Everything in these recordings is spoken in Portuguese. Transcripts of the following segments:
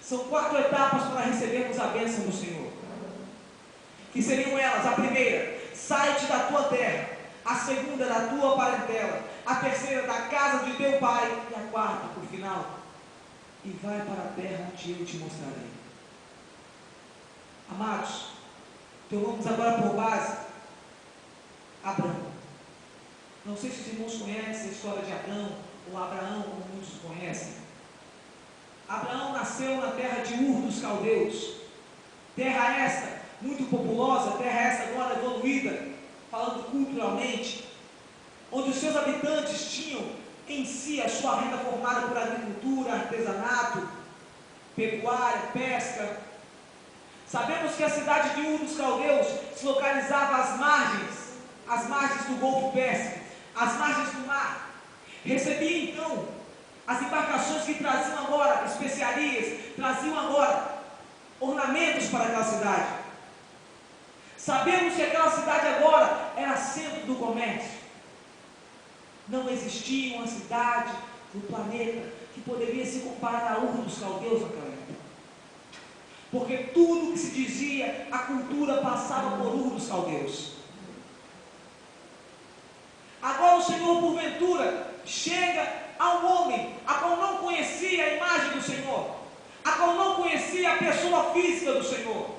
São 4 etapas para recebermos a bênção do Senhor. Que seriam elas: a primeira, sai-te da tua terra; a segunda, da tua parentela; a terceira, da casa de teu pai; e a quarta, por final, e vai para a terra onde eu te mostrarei. Amados, então vamos agora por base Abraão. Não sei se os irmãos conhecem a história de Abraão, ou Abraão, como muitos conhecem. Abraão nasceu na terra de Ur dos Caldeus, terra esta muito populosa, terra esta agora evoluída, falando culturalmente, onde os seus habitantes tinham em si a sua renda formada por agricultura, artesanato, pecuária, pesca. Sabemos que a cidade de Ur dos Caldeus se localizava às margens do Golfo Pérsico, às margens do mar. Recebia então as embarcações que traziam agora especiarias, traziam agora ornamentos para aquela cidade. Sabemos que aquela cidade agora era centro do comércio. Não existia uma cidade no planeta que poderia se comparar a Ur dos Caldeus naquela época, porque tudo que se dizia, a cultura passava por Ur dos Caldeus. Agora o Senhor, porventura, chega a um homem a qual não conhecia a imagem do Senhor, a qual não conhecia a pessoa física do Senhor,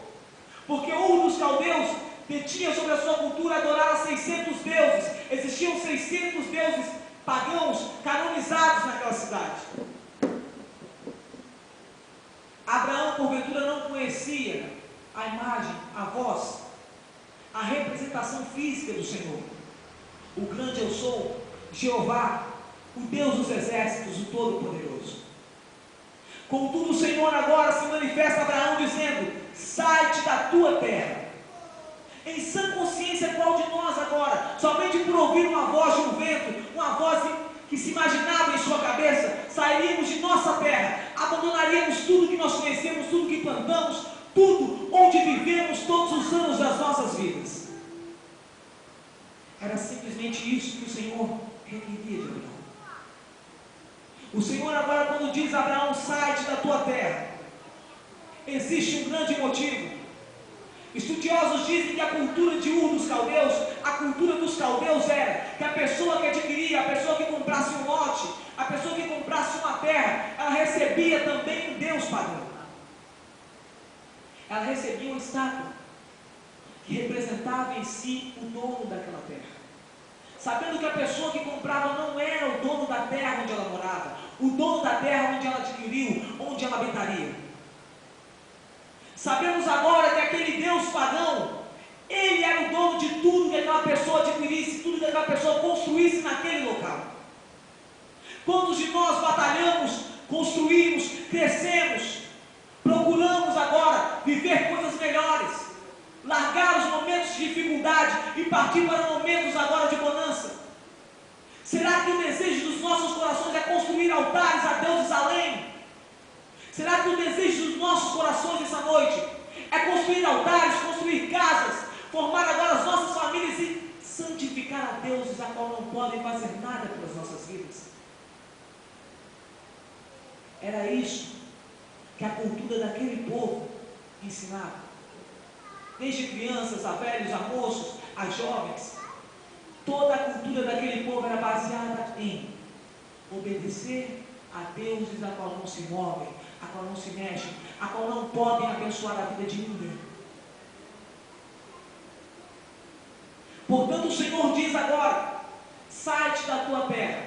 porque Ur dos Caldeus detinha sobre a sua cultura adorar a 600 deuses. Existiam 600 deuses pagãos canonizados naquela cidade. Abraão, porventura, não conhecia a imagem, a voz, a representação física do Senhor. O grande eu sou, Jeová, o Deus dos exércitos, o Todo-Poderoso. Contudo, o Senhor agora se manifesta a Abraão dizendo: sai-te da tua terra. Em sã consciência, qual de nós agora, somente por ouvir uma voz de um vento, uma voz que se imaginava em sua cabeça, sairíamos de nossa terra, abandonaríamos tudo que nós conhecemos, tudo que plantamos, tudo onde vivemos todos os anos das nossas vidas? Era simplesmente isso que o Senhor requeria de Abraão. O Senhor agora, quando diz a Abraão: sai-te da tua terra, existe um grande motivo. Estudiosos dizem que a cultura de Ur dos Caldeus, a cultura dos caldeus era que a pessoa que adquiria, a pessoa que comprasse um lote, a pessoa que comprasse uma terra, ela recebia também um deus pagão. Ela recebia uma estátua que representava em si o dono daquela terra, sabendo que a pessoa que comprava não era o dono da terra onde ela morava, o dono da terra onde ela adquiriu, onde ela habitaria. Sabemos agora que aquele Deus pagão, ele era o dono de tudo que aquela pessoa adquirisse, tudo que aquela pessoa construísse naquele local. Quantos de nós batalhamos, construímos, crescemos, procuramos agora viver coisas melhores, largar os momentos de dificuldade e partir para momentos agora de bonança? Será que o desejo dos nossos corações é construir altares a deuses além? Será que o desejo dos nossos corações essa noite é construir altares, construir casas, formar agora as nossas famílias e santificar a deuses a qual não podem fazer nada pelas nossas vidas? Era isso que a cultura daquele povo ensinava. Desde crianças, a velhos, a moços, a jovens, toda a cultura daquele povo era baseada em obedecer a deuses a qual não se movem, a qual não se mexem, a qual não podem abençoar a vida de ninguém. Portanto, o Senhor diz agora: sai-te da tua terra.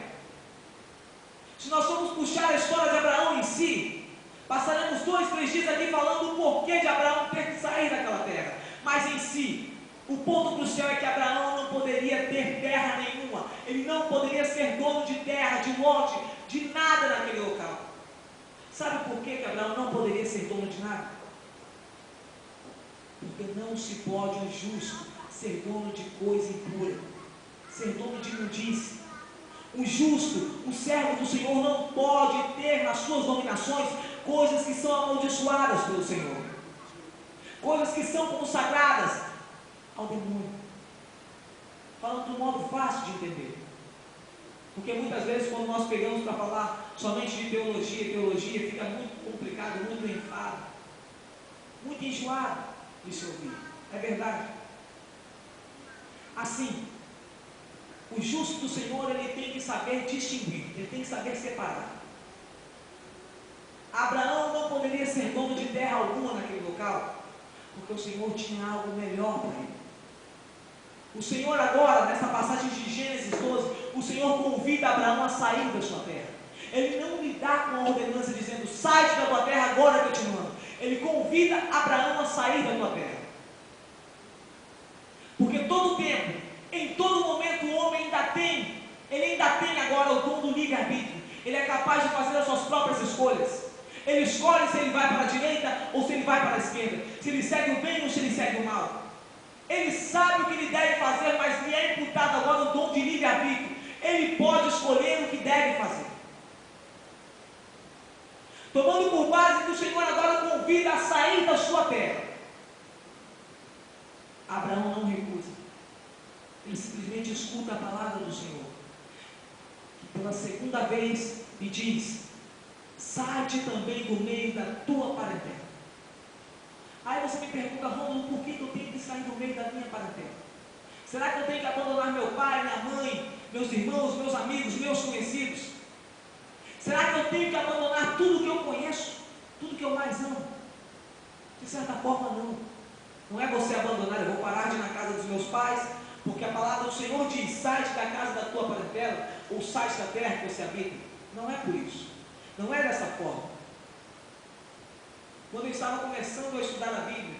Se nós formos puxar a história de Abraão em si, passaremos 2, 3 dias aqui falando o porquê de Abraão ter que sair daquela terra. Mas em si, o ponto crucial é que Abraão não poderia ter terra nenhuma. Ele não poderia ser dono de terra, de lote, de nada naquele local. Sabe por que Abraão não poderia ser dono de nada? Porque não se pode um justo ser dono de coisa impura, ser dono de imundície. O justo, o servo do Senhor, não pode ter nas suas dominações coisas que são amaldiçoadas pelo Senhor, coisas que são consagradas ao demônio. Falando de um modo fácil de entender, porque muitas vezes quando nós pegamos para falar somente de teologia, fica muito complicado, muito muito enfado, muito enjoado de se ouvir. É verdade? Assim, o justo do Senhor, ele tem que saber distinguir, ele tem que saber separar. Abraão não poderia ser dono de terra alguma naquele local, porque o Senhor tinha algo melhor para ele. O Senhor agora, nessa passagem de Gênesis 12, o Senhor convida Abraão a sair da sua terra. Ele não lhe dá com a ordenança dizendo, sai da tua terra agora que eu te mando. Ele convida Abraão a sair da tua terra. Porque todo tempo, em todo momento, o homem ele ainda tem agora o dom do livre-arbítrio. Ele é capaz de fazer as suas próprias escolhas. Ele escolhe se ele vai para a direita ou se ele vai para a esquerda, se ele segue o bem ou se ele segue o mal. Ele sabe o que ele deve fazer, mas lhe é imputado agora o dom de livre-arbítrio. Ele pode escolher o que deve fazer. Tomando por base que o Senhor agora convida a sair da sua terra. Abraão não recusa. Ele simplesmente escuta a palavra do Senhor, que pela segunda vez lhe diz, sai-te também do meio da tua parentela. Aí você me pergunta, Rômulo, por que eu tenho que sair do meio da minha parentela? Será que eu tenho que abandonar meu pai, minha mãe, meus irmãos, meus amigos, meus conhecidos? Será que eu tenho que abandonar tudo que eu conheço, tudo que eu mais amo? De certa forma, não. Não é você abandonar, eu vou parar de ir na casa dos meus pais, porque a palavra do Senhor diz, sai-te da casa da tua parentela, ou sai-te da terra que você habita. Não é por isso. Não é dessa forma. Quando eu estava começando a estudar a Bíblia,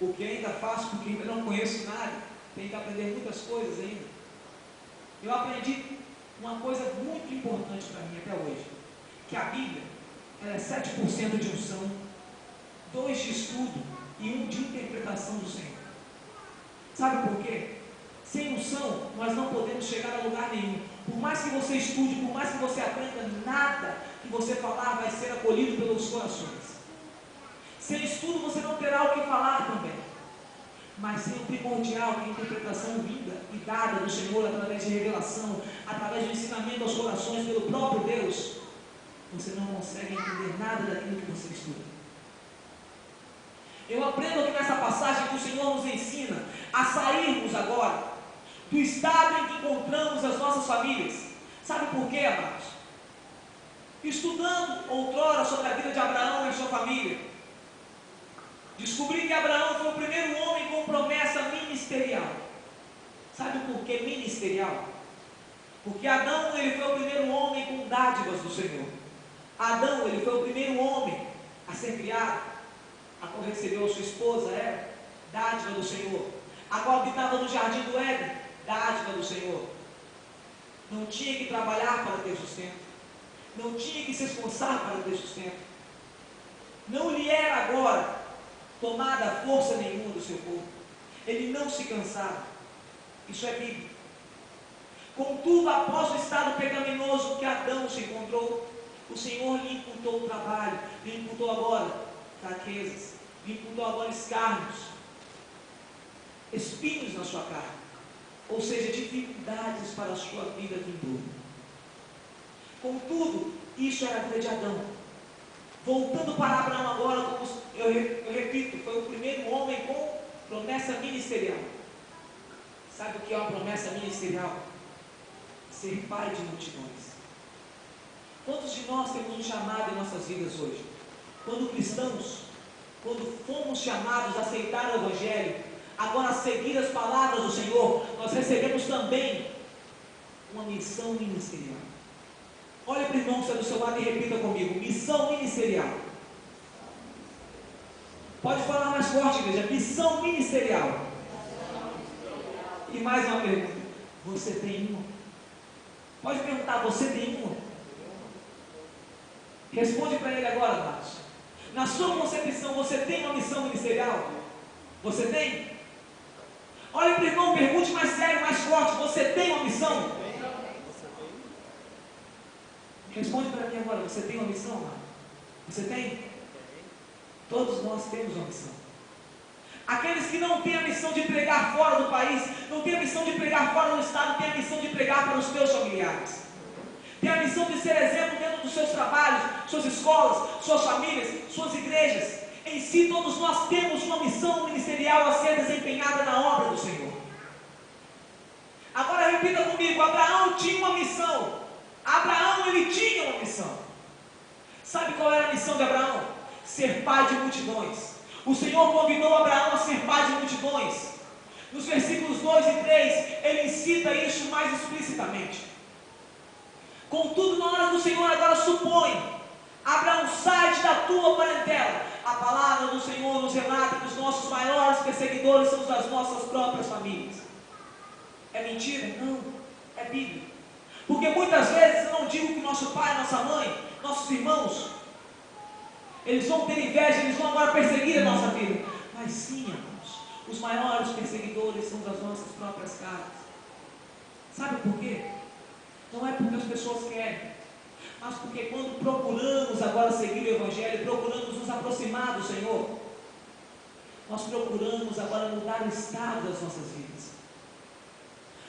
o que ainda faço, porque ainda não conheço nada, tenho que aprender muitas coisas ainda. Eu aprendi uma coisa muito importante para mim até hoje, que a Bíblia, ela é 7% de unção, 2 de estudo e 1 de interpretação do Senhor. Sabe por quê? Sem unção, nós não podemos chegar a lugar nenhum. Por mais que você estude, por mais que você aprenda, nada que você falar vai ser acolhido pelos corações. Sem estudo, você não terá o que falar também. Mas sem o primordial, que é a interpretação vinda e dada do Senhor através de revelação, através do ensinamento aos corações pelo próprio Deus, você não consegue entender nada daquilo que você estuda. Eu aprendo aqui nessa passagem que o Senhor nos ensina a sairmos agora do estado em que encontramos as nossas famílias. Sabe por quê, amados? Estudando outrora sobre a vida de Abraão e sua família, descobri que Abraão foi o primeiro homem com promessa ministerial. Sabe por que ministerial? Porque Adão, ele foi o primeiro homem com dádivas do Senhor. Adão, ele foi o primeiro homem a ser criado, a qual recebeu a sua esposa, Eva, dádiva do Senhor, a qual habitava no jardim do Éden, dádiva do Senhor. Não tinha que trabalhar para ter sustento, não tinha que se esforçar para ter sustento, não lhe era agora tomada força nenhuma do seu corpo, ele não se cansava. Isso é Bíblia. Contudo, após o estado pecaminoso que Adão se encontrou, o Senhor lhe imputou o trabalho, lhe imputou agora fraquezas, lhe imputou agora escárnios, espinhos na sua carne, ou seja, dificuldades para a sua vida vindoura. Contudo, isso era a vida de Adão. Voltando para Abraão agora, como eu repito, foi o primeiro homem com promessa ministerial. Sabe o que é uma promessa ministerial? Ser pai de multidões. Quantos de nós temos um chamado em nossas vidas hoje? Quando cristãos, quando fomos chamados a aceitar o Evangelho, agora a seguir as palavras do Senhor, nós recebemos também uma missão ministerial. Olhe para o irmão que está do seu lado e repita comigo: missão ministerial. Pode falar mais forte, igreja: missão ministerial. E mais uma pergunta: você tem uma? Pode perguntar: você tem uma? Responde para ele agora, Marcos. Na sua concepção, você tem uma missão ministerial? Você tem? Olha para o irmão, pergunte mais sério, mais forte: você tem uma missão? Responde para mim agora: você tem uma missão, Marcos? Você tem? Todos nós temos uma missão. Aqueles que não têm a missão de pregar fora do país, não têm a missão de pregar fora do estado, têm a missão de pregar para os teus familiares, tem a missão de ser exemplo dentro dos seus trabalhos, suas escolas, suas famílias, suas igrejas. Em si, todos nós temos uma missão ministerial a ser desempenhada na obra do Senhor. Agora repita comigo: Abraão tinha uma missão. Abraão, ele tinha uma missão. Sabe qual era a missão de Abraão? Ser pai de multidões. O Senhor convidou Abraão a ser pai de multidões. Nos versículos 2 e 3, ele incita isso mais explicitamente. Contudo, na hora do Senhor agora supõe: Abraão, sai da tua parentela. A palavra do Senhor nos relata que os nossos maiores perseguidores são os das nossas próprias famílias. É mentira? Não, é Bíblia. Porque muitas vezes eu não digo que nosso pai, nossa mãe, nossos irmãos, eles vão ter inveja, eles vão agora perseguir a nossa vida. Mas sim, irmãos, os maiores perseguidores são das nossas próprias casas. Sabe por quê? Não é porque as pessoas querem, mas porque quando procuramos agora seguir o Evangelho, procuramos nos aproximar do Senhor, nós procuramos agora mudar o estado das nossas vidas.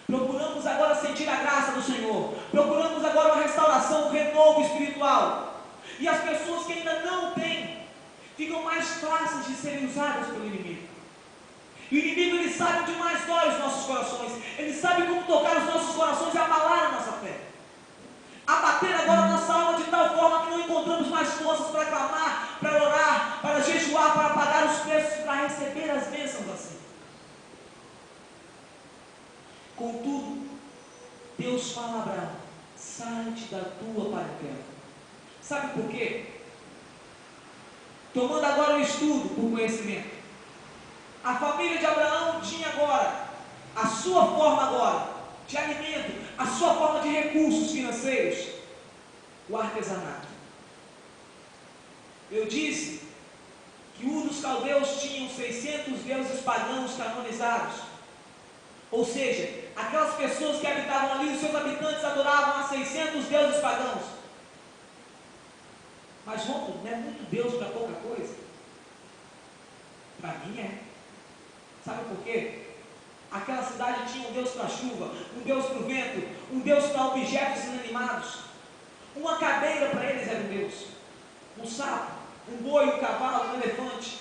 Procuramos agora sentir a graça do Senhor. Procuramos agora uma restauração, um renovo espiritual. E as pessoas que ainda não têm, ficam mais fáceis de serem usadas pelo inimigo. E o inimigo, ele sabe onde mais dói os nossos corações. Ele sabe como tocar os nossos corações e abalar a nossa fé. Abater agora a nossa alma de tal forma que não encontramos mais forças para clamar, para orar, para jejuar, para pagar os preços, para receber as bênçãos assim. Contudo, Deus fala a Abraão: sai-te da tua parentela. Sabe por quê? Tomando agora o estudo por conhecimento, a família de Abraão tinha agora a sua forma agora de alimento, a sua forma de recursos financeiros, o artesanato. Eu disse que Ur dos Caldeus tinham 600 deuses pagãos canonizados. Ou seja, aquelas pessoas que habitavam ali, os seus habitantes adoravam a 600 deuses pagãos. Mas Romulo, não é muito Deus para pouca coisa? Para mim é. Sabe por quê? Aquela cidade tinha um Deus para a chuva, um Deus para o vento, um Deus para objetos inanimados. Uma cadeira para eles era um Deus, um sapo, um boi, um cavalo, um elefante.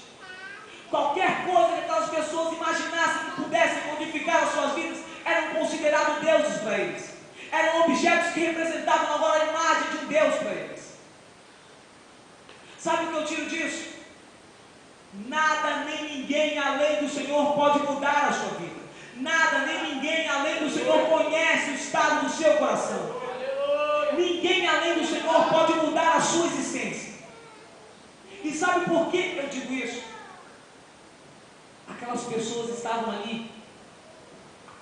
Qualquer coisa que aquelas pessoas imaginassem que pudessem modificar as suas vidas, eram considerados deuses para eles. Eram objetos que representavam agora a imagem de um Deus para eles. Sabe o que eu tiro disso? Nada nem ninguém além do Senhor pode mudar a sua vida. Nada nem ninguém além do Senhor conhece o estado do seu coração. Ninguém além do Senhor pode mudar a sua existência. E sabe por que eu digo isso? Aquelas pessoas estavam ali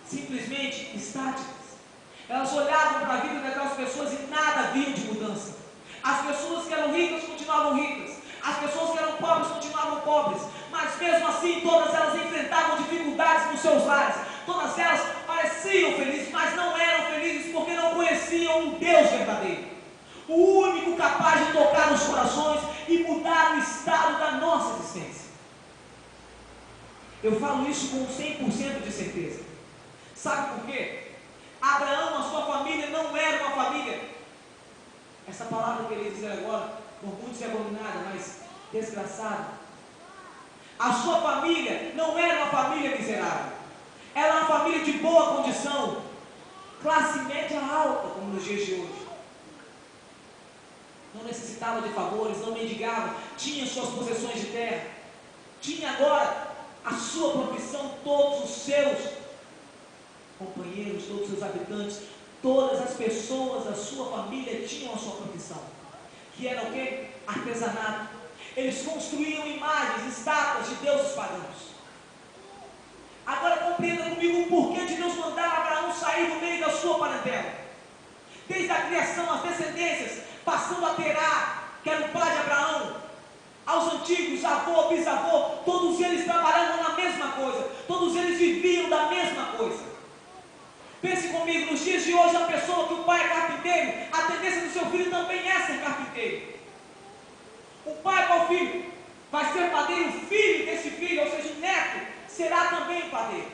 simplesmente estáticas. Elas olhavam para a vida daquelas pessoas e nada viam de mudança. As pessoas que eram ricas continuavam ricas, as pessoas que eram pobres continuavam pobres, mas mesmo assim todas elas enfrentavam dificuldades nos seus lares. Todas elas pareciam felizes, mas não eram felizes porque não conheciam um Deus verdadeiro, o único capaz de tocar os corações e mudar o estado da nossa existência. Eu falo isso com 100% de certeza. Sabe por quê? Abraão, a sua família não era uma família, essa palavra que ele diz agora, por muitos é abominada, mas desgraçada. A sua família não era uma família miserável. Ela era uma família de boa condição, classe média alta, como nos dias de hoje. Não necessitava de favores, não mendigava, tinha suas possessões de terra, tinha agora a sua profissão, todos os seus companheiros, todos os seus habitantes, todas as pessoas da sua família tinham a sua profissão, que era o quê? Artesanato. Eles construíam imagens, estátuas de deuses pagãos. Agora compreenda comigo o porquê de Deus mandar Abraão sair do meio da sua parentela. Desde a criação, as descendências, passando a Terá, que era o pai de Abraão, aos antigos, avô, bisavô, todos eles trabalhavam na mesma coisa, todos eles viviam da mesma coisa. Pense comigo, nos dias de hoje, a pessoa que o pai é carpinteiro, a tendência do seu filho também é ser carpinteiro. O pai com o filho vai ser padeiro, o filho desse filho, ou seja, o neto, será também padeiro.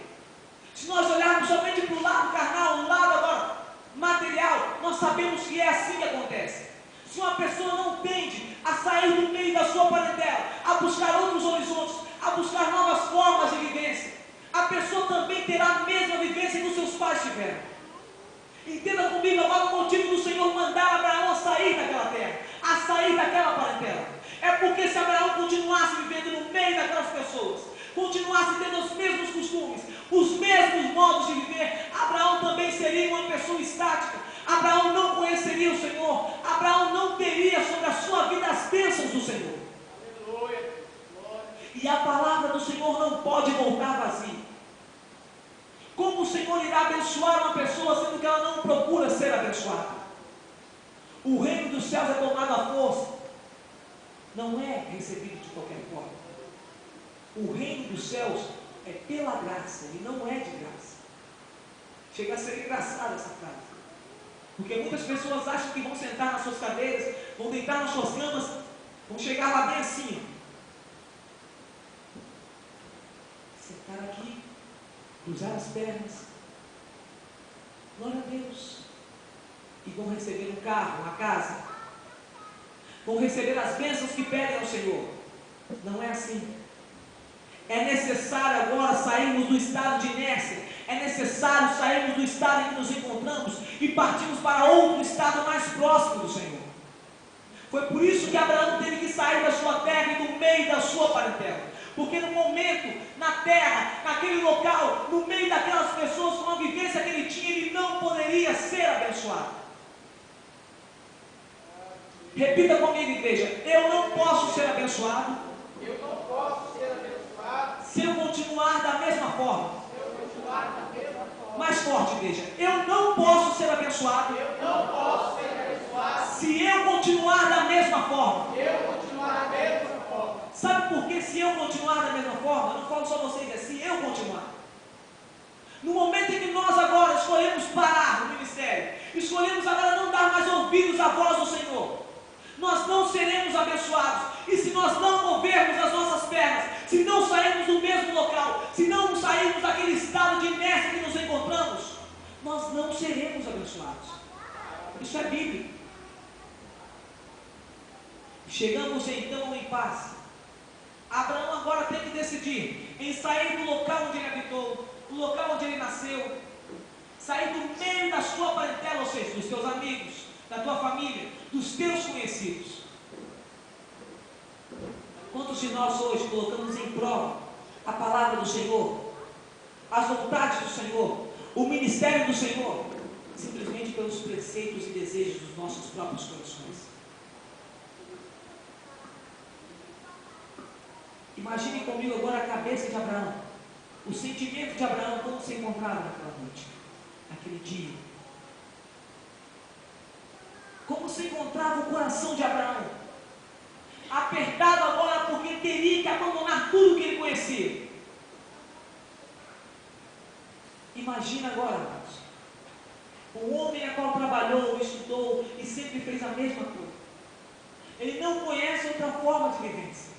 Se nós olharmos somente para o lado carnal, o lado agora material, nós sabemos que é assim que acontece. Se uma pessoa não tende a sair do meio da sua parentela, a buscar outros horizontes, a buscar novas formas de vivência, a pessoa também terá a mesma vivência que os seus pais tiveram. Entenda comigo agora o motivo do Senhor mandar Abraão a sair daquela terra, a sair daquela parentela. É porque se Abraão continuasse vivendo no meio daquelas pessoas, continuasse tendo os mesmos costumes, os mesmos modos de viver, Abraão também seria uma pessoa estática. Abraão não conheceria o Senhor. Abraão não teria sobre a sua vida as bênçãos do Senhor. E a palavra do Senhor não pode voltar vazia. Como o Senhor irá abençoar uma pessoa sendo que ela não procura ser abençoada? O reino dos céus é tomado à força, não é recebido de qualquer forma. O reino dos céus é pela graça, ele não é de graça. Chega a ser engraçada essa frase, porque muitas pessoas acham que vão sentar nas suas cadeiras, vão deitar nas suas camas, vão chegar lá bem assim, sentar aqui, cruzar as pernas, glória a Deus, e vão receber um carro, uma casa, vão receber as bênçãos que pedem ao Senhor. Não é assim. É necessário agora sairmos do estado de inércia, é necessário sairmos do estado em que nos encontramos e partirmos para outro estado mais próximo do Senhor. Foi por isso que Abraão teve que sair da sua terra e do meio da sua parentela, porque no momento, na terra, naquele local, no meio daquelas pessoas com a vivência que ele tinha, ele não poderia ser abençoado. Repita comigo, igreja: eu não posso ser abençoado. Eu não posso ser abençoado se eu continuar da mesma forma. se eu continuar da mesma forma. Mais forte, igreja: eu não posso ser abençoado Eu não posso ser abençoado se eu continuar da mesma forma. se eu continuar da mesma forma. Sabe por que se eu continuar da mesma forma? Eu não falo só vocês, é se eu continuar. No momento em que nós agora escolhemos parar no ministério, escolhemos agora não dar mais ouvidos à voz do Senhor, nós não seremos abençoados. E se nós não movermos as nossas pernas, se não sairmos do mesmo local, se não sairmos daquele estado de inércia que nos encontramos, nós não seremos abençoados. Isso é bíblico. Chegamos então ao impasse. Abraão agora tem que decidir em sair do local onde ele habitou, do local onde ele nasceu, sair do meio da sua parentela, ou seja, dos teus amigos, da tua família, dos teus conhecidos. Quantos de nós hoje colocamos em prova a palavra do Senhor, as vontades do Senhor, o ministério do Senhor, simplesmente pelos preceitos e desejos dos nossos próprios corações? Imagine comigo agora a cabeça de Abraão, o sentimento de Abraão como se encontrava naquela noite, naquele dia. Como se encontrava o coração de Abraão, apertado agora porque teria que abandonar tudo que ele conhecia. Imagina agora, irmãos, um homem a qual trabalhou, estudou e sempre fez a mesma coisa. Ele não conhece outra forma de vivência.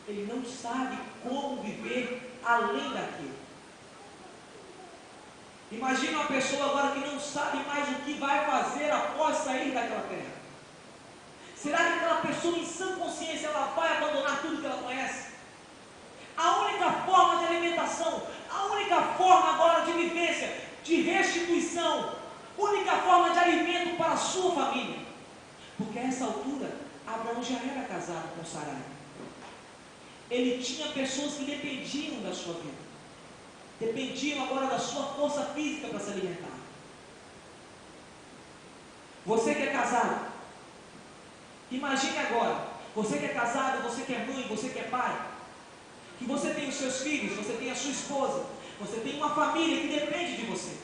Ele não sabe como viver além daquilo. Imagina uma pessoa agora que não sabe mais o que vai fazer após sair daquela terra. Será que aquela pessoa em sã consciência ela vai abandonar tudo que ela conhece? A única forma de alimentação, a única forma agora de vivência, de restituição, única forma de alimento para a sua família. Porque a essa altura, Abraão já era casado com Sarai. Ele tinha pessoas que dependiam da sua vida, dependiam agora da sua força física para se alimentar. Você que é casado, imagine agora, você que é casado, você que é mãe, você que é pai, que você tem os seus filhos, você tem a sua esposa, você tem uma família que depende de você.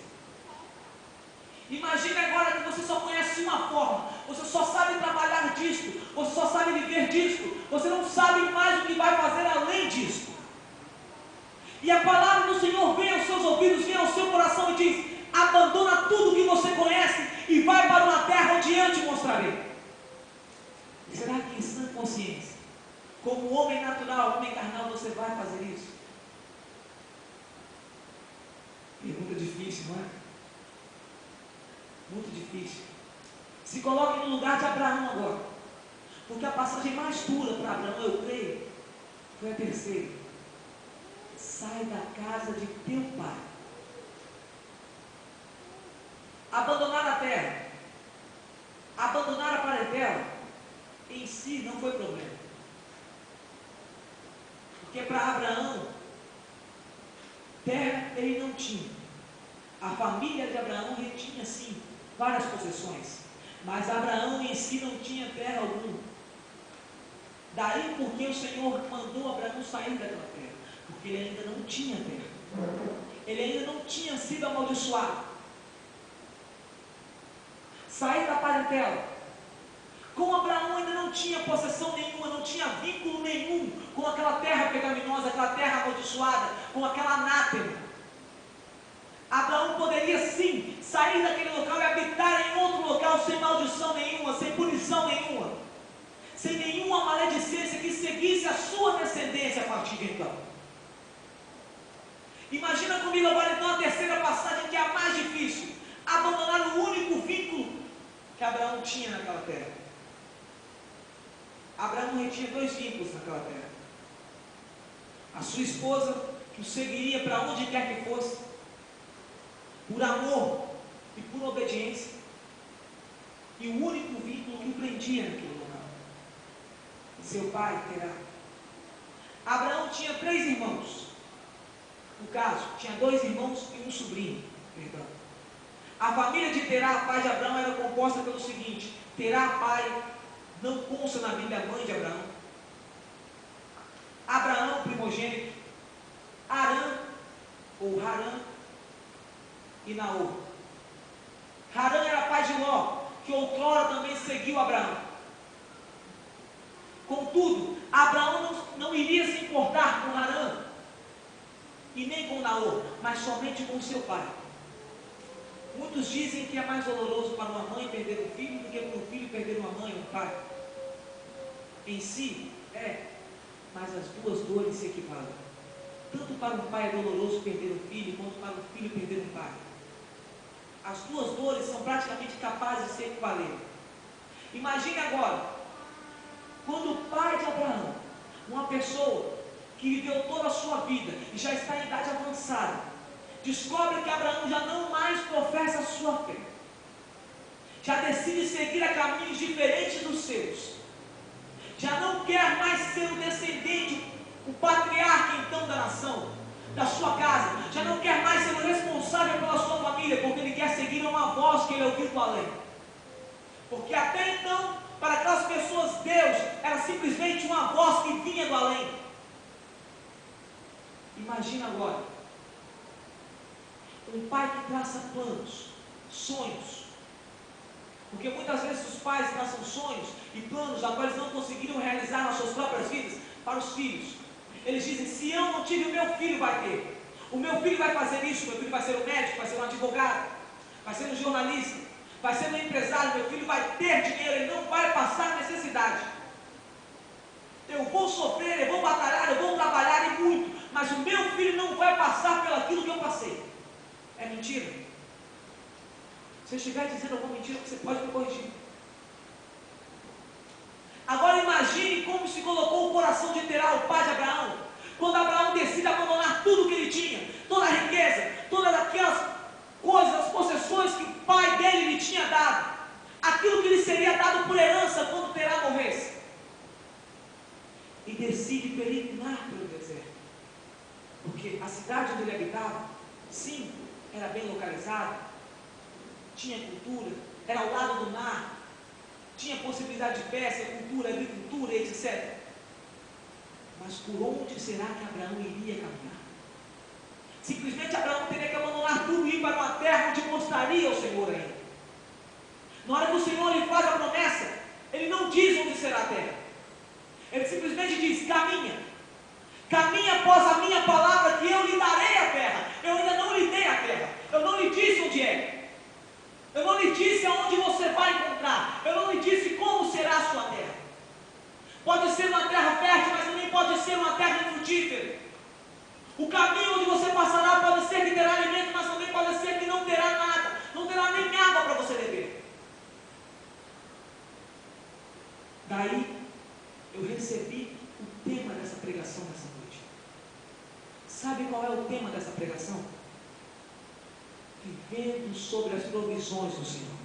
Imagine agora que você só conhece uma forma, você só sabe trabalhar disto, você só sabe viver disto, você não sabe mais o que vai fazer além disto. E a palavra do Senhor vem aos seus ouvidos, vem ao seu coração e diz: abandona tudo que você conhece e vai para uma terra onde eu te mostrarei. Será que em sã consciência, como homem natural, homem carnal, você vai fazer isso? Pergunta difícil, não é? Muito difícil. Se coloque no lugar de Abraão agora. Porque a passagem mais dura para Abraão, eu creio, foi a terceira. Sai da casa de teu pai. Abandonar a terra, abandonar a parentela, em si não foi problema. Porque para Abraão, terra ele não tinha. A família de Abraão retinha sim várias possessões, mas Abraão em si não tinha terra alguma. Daí porque o Senhor mandou Abraão sair daquela terra, porque ele ainda não tinha terra, ele ainda não tinha sido amaldiçoado. Sair da parentela. Como Abraão ainda não tinha possessão nenhuma, não tinha vínculo nenhum com aquela terra pecaminosa, aquela terra amaldiçoada, com aquela anátema, Abraão poderia sim sair daquele local e habitar em outro local sem maldição nenhuma, sem punição nenhuma, sem nenhuma maledicência que seguisse a sua descendência a partir de então. Imagina comigo agora então a terceira passagem, que é a mais difícil: abandonar o único vínculo que Abraão tinha naquela terra. Abraão retinha dois vínculos naquela terra: a sua esposa, que o seguiria para onde quer que fosse, por amor e por obediência, e o único vínculo que o prendia naquele local: seu pai, Terá. Abraão tinha 3 irmãos. No caso, tinha 2 irmãos e um sobrinho, perdão. A família de Terá, pai de Abraão, era composta pelo seguinte: Terá, pai, não consta na Bíblia a mãe de Abraão. Abraão, primogênito. Arã, ou Harã, e Naor. Harã era pai de Ló, que outrora também seguiu Abraão. Contudo, Abraão não iria se importar com Harã e nem com Naor, mas somente com seu pai. Muitos dizem que é mais doloroso para uma mãe perder um filho do que para um filho perder uma mãe ou um pai. Em si, mas as duas dores se equivalem. Tanto para um pai é doloroso perder um filho, quanto para um filho perder um pai. As duas dores são praticamente capazes de se equivaler. Imagine agora, quando o pai de Abraão, uma pessoa que viveu toda a sua vida e já está em idade avançada, descobre que Abraão já não mais professa a sua fé, já decide seguir a caminhos diferentes dos seus, já não quer mais ser o descendente, o patriarca então da nação, da sua casa, já não quer mais ser o responsável pela sua família, porque ele quer seguir uma voz que ele ouviu do além. Porque até então, para aquelas pessoas, Deus era simplesmente uma voz que vinha do além. Imagina agora um pai que traça planos, sonhos, porque muitas vezes os pais traçam sonhos e planos a quais não conseguiram realizar nas suas próprias vidas para os filhos. Eles dizem: se eu não tive, o meu filho vai ter. O meu filho vai fazer isso, meu filho vai ser um médico, vai ser um advogado, vai ser um jornalista, vai ser um empresário, meu filho vai ter dinheiro, ele não vai passar necessidade. Eu vou sofrer, eu vou batalhar, eu vou trabalhar e muito, mas o meu filho não vai passar pelo aquilo que eu passei. É mentira? Se eu chegar dizendo alguma mentira, você pode me corrigir. Agora imagine como se colocou o coração de Terá, o pai de Abraão, quando Abraão decide abandonar tudo que ele tinha, toda a riqueza, todas aquelas coisas, as possessões que o pai dele lhe tinha dado, aquilo que lhe seria dado por herança quando Terá morresse, e decide peregrinar pelo deserto, porque a cidade onde ele habitava, sim, era bem localizada, tinha cultura, era ao lado do mar, tinha possibilidade de pesca, cultura, agricultura, etc. Mas por onde será que Abraão iria caminhar? Simplesmente Abraão teria que abandonar tudo e ir para uma terra onde mostraria ao Senhor ainda. Na hora que o Senhor lhe faz a promessa, ele não diz onde será a terra. Ele simplesmente diz: caminha. Caminha após a minha palavra, que eu lhe darei a terra. Eu ainda não lhe dei a terra. Eu não lhe disse onde é. Eu não lhe disse aonde você vai encontrar. Eu não lhe disse como será a sua terra. Pode ser uma terra fértil, mas também pode ser uma terra infrutífera. O caminho onde você passará pode ser que terá alimento, mas também pode ser que não terá nada. Não terá dar nem água para você beber. Daí, eu recebi o tema dessa pregação nessa noite. Sabe qual é o tema dessa pregação? Vivendo sobre as provisões do Senhor.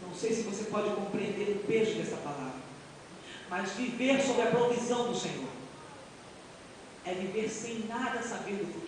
Não sei se você pode compreender o peso dessa palavra, mas viver sobre a provisão do Senhor é viver sem nada saber do futuro.